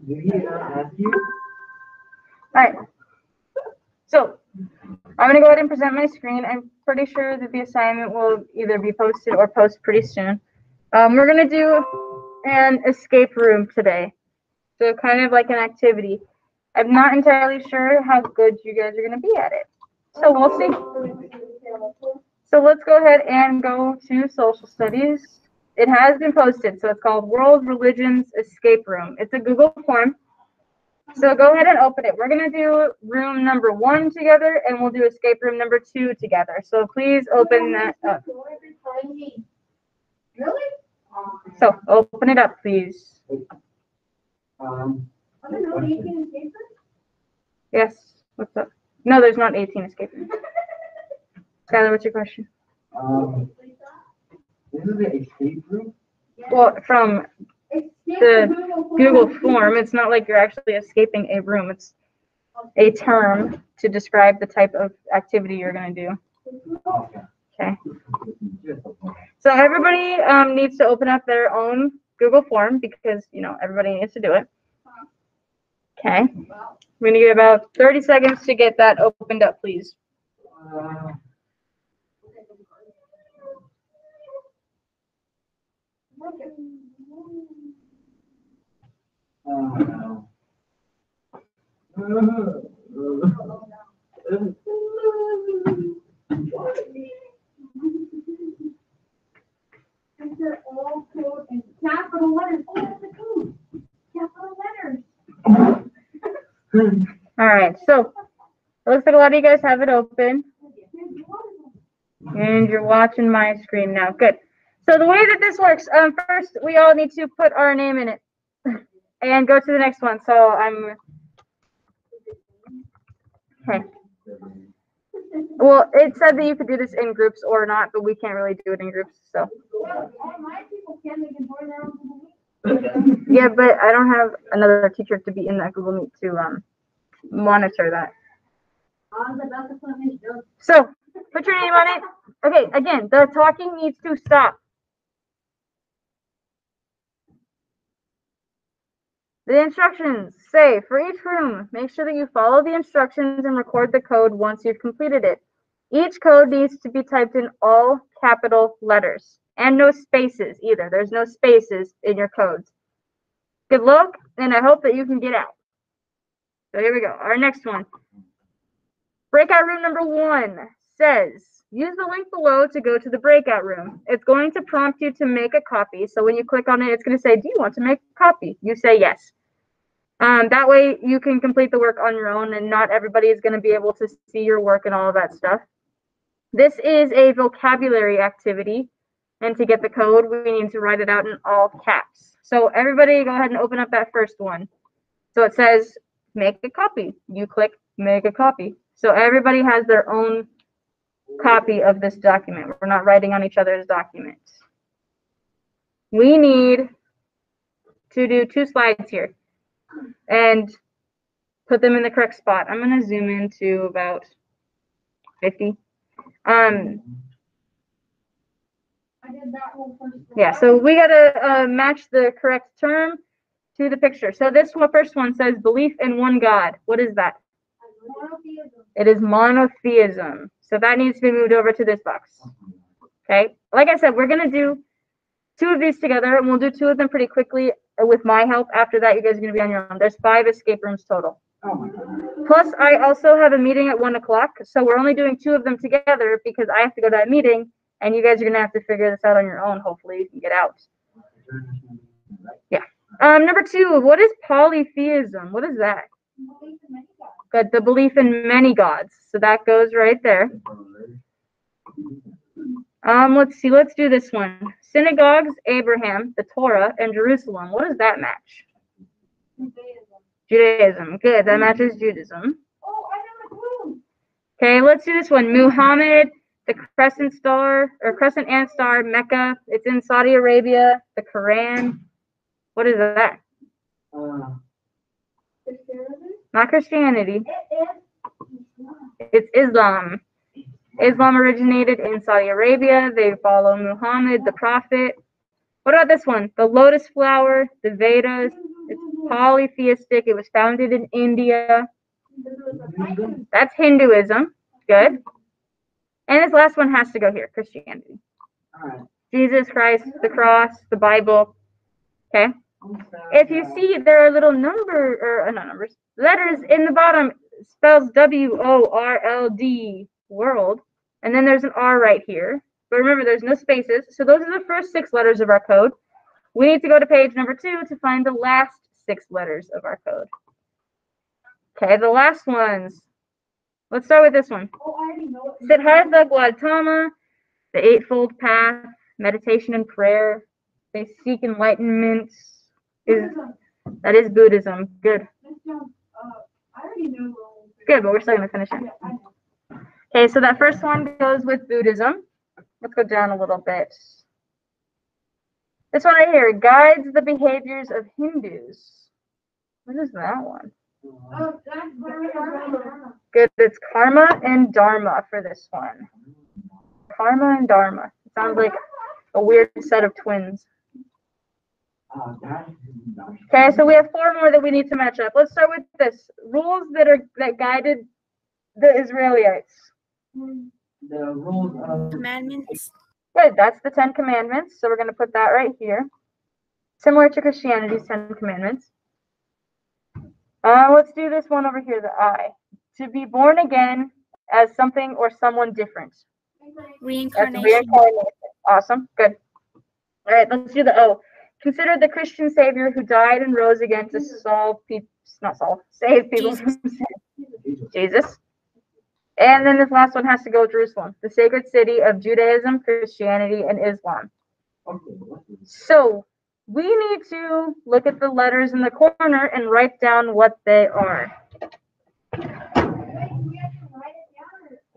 Did he ask you? All right. So I'm going to go ahead and present my screen. I'm pretty sure that the assignment will either be posted or post pretty soon. We're going to do an escape room today. So kind of like an activity. I'm not entirely sure how good you guys are going to be at it. So we'll see. So let's go ahead and go to social studies. It has been posted, so it's called World Religions Escape Room. It's a Google form. So go ahead and open it. We're going to do room number 1 together, and we'll do escape room number 2 together. So please open that up. Really? So open it up, please. Yes. What's up? No, there's not 18 escape rooms. Skylar, what's your question? This is an escape room? Well, from the Google form, it's not like you're actually escaping a room. It's a term to describe the type of activity you're going to do. Okay. So everybody needs to open up their own Google form because, you know, everybody needs to do it. Okay. We're going to give about 30 seconds to get that opened up, please. They're all code in capital letters. Oh, that's the code. Capital letters. All right. So it looks like a lot of you guys have it open. And you're watching my screen now. Good. So the way that this works, first we all need to put our name in it and go to the next one. So I'm okay. Well, it said that you could do this in groups or not, but we can't really do it in groups. So yeah, but I don't have another teacher to be in that Google Meet to monitor that. So put your name on it. Okay, again, the talking needs to stop. The instructions say, for each room, make sure that you follow the instructions and record the code once you've completed it. Each code needs to be typed in all capital letters and no spaces either. There's no spaces in your codes. Good luck, and I hope that you can get out. So here we go. Our next one. Breakout room number 1 says, use the link below to go to the breakout room. It's going to prompt you to make a copy. So when you click on it, it's going to say, do you want to make a copy? You say yes. That way you can complete the work on your own, and not everybody is going to be able to see your work and all of that stuff. This is a vocabulary activity, and to get the code, we need to write it out in all caps. So everybody go ahead and open up that first one. So it says, make a copy. You click make a copy. So everybody has their own copy of this document. We're not writing on each other's documents. We need to do 2 slides here and put them in the correct spot. I'm going to zoom in to about 50. Yeah, so we got to match the correct term to the picture. So this first one says belief in one God. What is that? Monotheism. It is monotheism. So that needs to be moved over to this box. Okay. Like I said, we're going to do 2 of these together, and we'll do 2 of them pretty quickly with my help. After that, you guys are going to be on your own. There's 5 escape rooms total. Oh my God. Plus, I also have a meeting at 1 o'clock. So we're only doing 2 of them together because I have to go to that meeting, and you guys are going to have to figure this out on your own. Hopefully, you can get out. Yeah. Number 2, what is polytheism? What is that? Good, the belief in many gods. So that goes right there. Let's see. Let's do this one. Synagogues, Abraham, the Torah, and Jerusalem. What does that match? Judaism. Good. That matches Judaism. Oh, I know the clue. Okay, let's do this one. Muhammad, the crescent and star, Mecca. It's in Saudi Arabia. The Quran. What is that? Not Christianity. It's Islam. Islam originated in Saudi Arabia. They follow Muhammad, the prophet. What about this one? The lotus flower, the Vedas. Polytheistic. It was founded in India. Hinduism. That's Hinduism. Good. And this last one has to go here, Christianity. Alright. Jesus Christ, the cross, the Bible. Okay. I'm sorry. If you see, there are little not numbers, letters in the bottom. It spells WORLD, world. And then there's an R right here. But remember, there's no spaces. So those are the first 6 letters of our code. We need to go to page number 2 to find the last 6 letters of our code. Okay, the last ones. Let's start with this one. Oh, I already know it. Siddhartha Gautama, the Eightfold Path, meditation and prayer. They seek enlightenment. That is Buddhism. Good. I already know. Good, but we're still going to finish it. Yeah, I know. Okay, so that first one goes with Buddhism. Let's go down a little bit. This one right here, guides the behaviors of Hindus. What is that one? Oh, that's Dharma. Good, it's karma and dharma for this one. Karma and dharma. It sounds like a weird set of twins. Okay, so we have 4 more that we need to match up. Let's start with this. Rules that guided the Israelites. The rules of Commandments. Good, that's the 10 Commandments. So we're going to put that right here. Similar to Christianity's 10 Commandments. Let's do this one over here, the I. To be born again as something or someone different. That's Reincarnation. reincarnation. Awesome, good. All right, let's do the O. Consider the Christian Savior who died and rose again to save people from sin. Jesus. And then this last one has to go with Jerusalem, the sacred city of Judaism, Christianity, and Islam. So we need to look at the letters in the corner and write down what they are.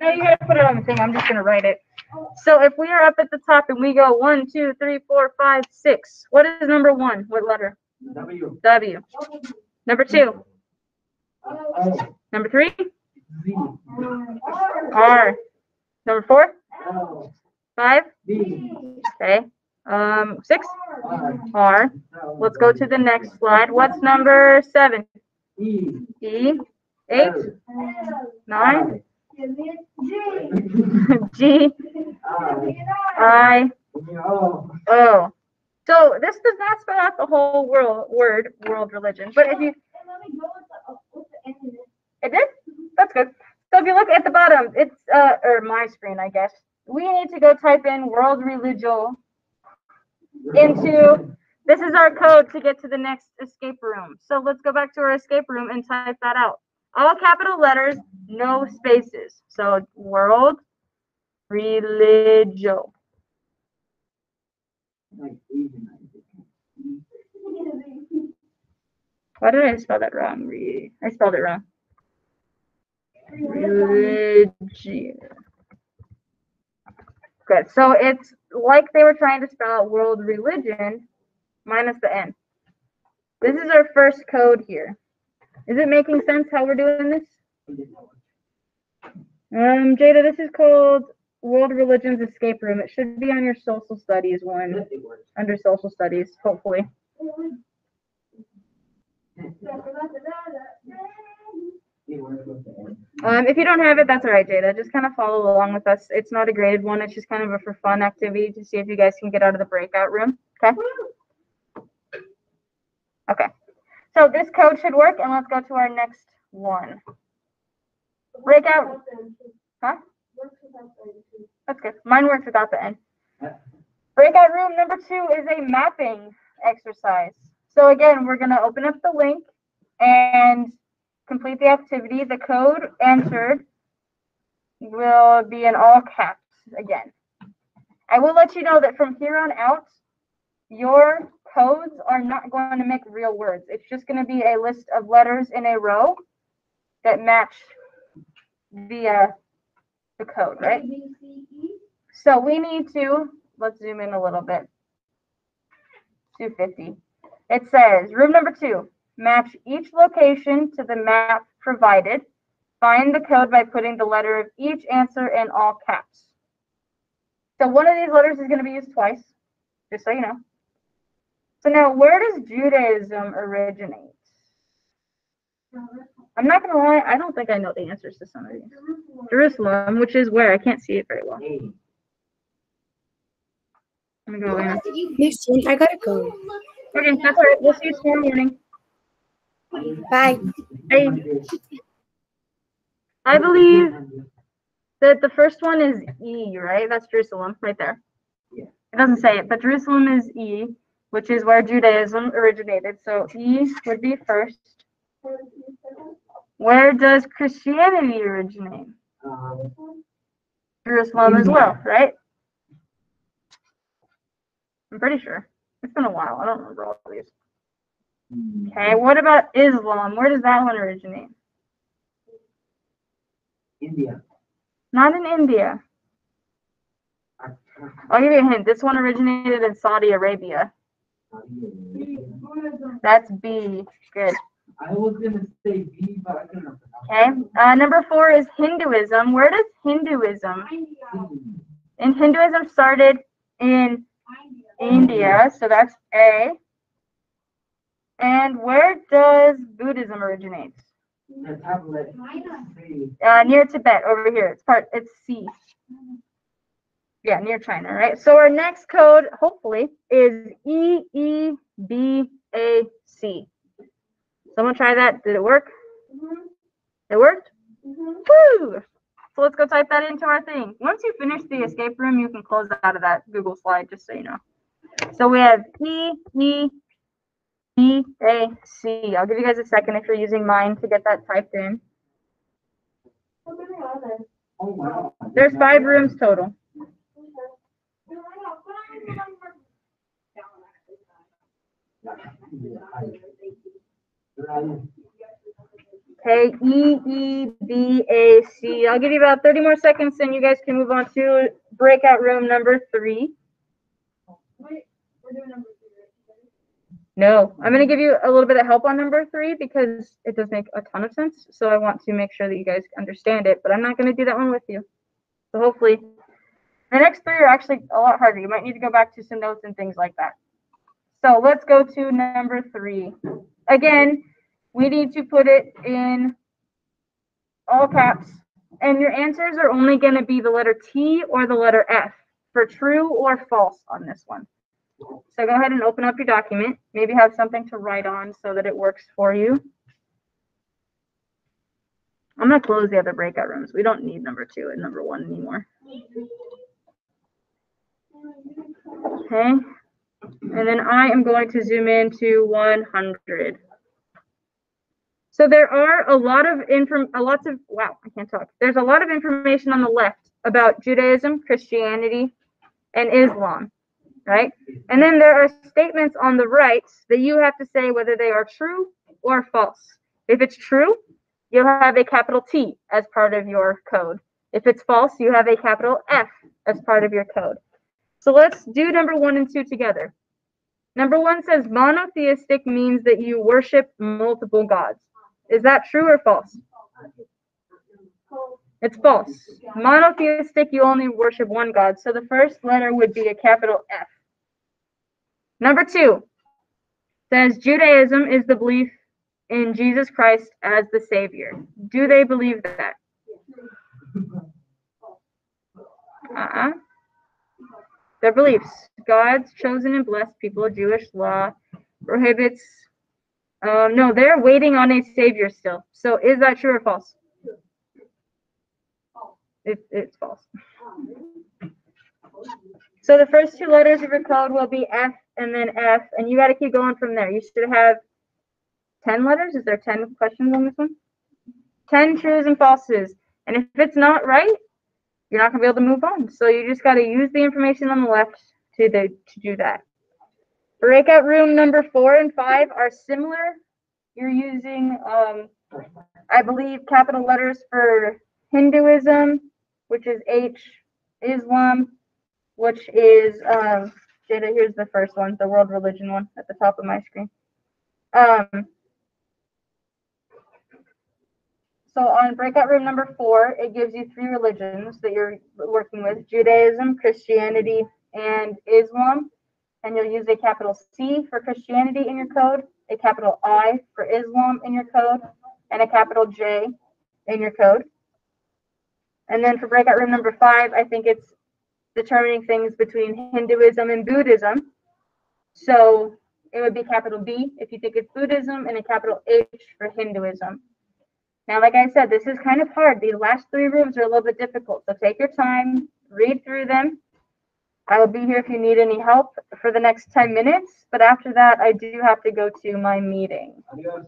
No, you gotta put it on the thing. I'm just gonna write it. So if we are up at the top and we go 1, 2, 3, 4, 5, 6, what is number 1? What letter? W. W. Number 2. O. Number 3. Z. R. Number 4. L. 5. B. Okay. 6. R. R. Let's go to the next slide. What's number 7? E. E. 8. 9. G. I. O. So this does not spell out the whole world religion. But if you, it did? That's good. So if you look at the bottom, it's or my screen, I guess. We need to go type in world religion into, this is our code to get to the next escape room. So let's go back to our escape room and type that out. All capital letters, no spaces. So world religion. Why did I spell that wrong? I spelled it wrong. Religion. Good. So it's like they were trying to spell out world religion minus the N. This is our first code here. Is it making sense how we're doing this? Jada, this is called World Religions Escape Room. It should be on your social studies one, under social studies, hopefully. If you don't have it, that's all right, Jada. Just kind of follow along with us. It's not a graded one. It's just kind of a for fun activity to see if you guys can get out of the breakout room. Okay? Okay. So this code should work, and let's go to our next one. Breakout. Huh? That's good. Mine works without the N. Breakout room number 2 is a mapping exercise. So again, we're going to open up the link and complete the activity. The code entered will be in all caps again. I will let you know that from here on out, your codes are not going to make real words. It's just going to be a list of letters in a row that match the code, right? So we need to, let's zoom in a little bit. 250. It says, room number 2, match each location to the map provided. Find the code by putting the letter of each answer in all caps. So one of these letters is going to be used twice, just so you know. So now, where does Judaism originate? I'm not gonna lie, I don't think I know the answers to some of these. Jerusalem, which is where? I can't see it very well. A. Let me go in. Houston, I gotta go. Okay, that's all right. We'll see you tomorrow morning. Bye. Hey, I believe that the first one is E, right? That's Jerusalem, right there. Yeah. It doesn't say it, but Jerusalem is E, which is where Judaism originated. So E would be first. Where does Christianity originate? Jerusalem as well, right? I'm pretty sure. It's been a while. I don't remember all of these. Okay, what about Islam? Where does that one originate? India. Not in India. I'll give you a hint. This one originated in Saudi Arabia. That's B. Good. I was gonna say B, but I couldn't Okay. Number 4 is Hinduism. Where does Hinduism? And Hinduism started in India, so that's A. And where does Buddhism originate? The tablet. C. Near Tibet, over here. It's C. Yeah, near China, right? So our next code, hopefully, is EEBAC. Someone try that. Did it work? It worked? Woo! So let's go type that into our thing. Once you finish the escape room, you can close out of that Google slide, just so you know. So we have EEBAC. I'll give you guys a second if you're using mine to get that typed in. Oh wow. There's 5 rooms total. Okay, EEBAC. I'll give you about 30 more seconds, and you guys can move on to breakout room number 3. No, I'm going to give you a little bit of help on number 3 because it does make a ton of sense. So I want to make sure that you guys understand it, but I'm not going to do that one with you. So hopefully, the next 3 are actually a lot harder. You might need to go back to some notes and things like that. So let's go to number 3. Again, we need to put it in all caps, and your answers are only going to be the letter T or the letter F for true or false on this one. So go ahead and open up your document. Maybe have something to write on so that it works for you. I'm going to close the other breakout rooms. We don't need number 2 and number 1 anymore. Okay. And then I am going to zoom in to 100. So there are There's a lot of information on the left about Judaism, Christianity, and Islam, right? And then there are statements on the right that you have to say whether they are true or false. If it's true, you'll have a capital T as part of your code. If it's false, you have a capital F as part of your code. So let's do number 1 and 2 together. Number 1 says monotheistic means that you worship multiple gods. Is that true or false? It's false. Monotheistic, you only worship one god. So the first letter would be a capital F. Number 2 says Judaism is the belief in Jesus Christ as the Savior. Do they believe that? Their beliefs. God's chosen and blessed people, Jewish law prohibits. No, they're waiting on a Savior still. So is that true or false? It's false. So the first 2 letters of your code will be F and then F, and you got to keep going from there. You should have 10 letters. Is there 10 questions on this one? 10 trues and falses. And if it's not right, you're not going to be able to move on. So you just got to use the information on the left to do that. Breakout room number 4 and 5 are similar. You're using, I believe, capital letters for Hinduism, which is H, Islam, which is, Jada, here's the first one, the world religion one at the top of my screen. So on breakout room number 4, it gives you 3 religions that you're working with: Judaism, Christianity, and Islam. And you'll use a capital C for Christianity in your code, a capital I for Islam in your code, and a capital J in your code. And then for breakout room number 5, I think it's determining things between Hinduism and Buddhism. So it would be capital B if you think it's Buddhism, and a capital H for Hinduism. Now, like I said, this is kind of hard. These last 3 rooms are a little bit difficult. So take your time, read through them. I will be here if you need any help for the next 10 minutes. But after that, I do have to go to my meeting. Adios.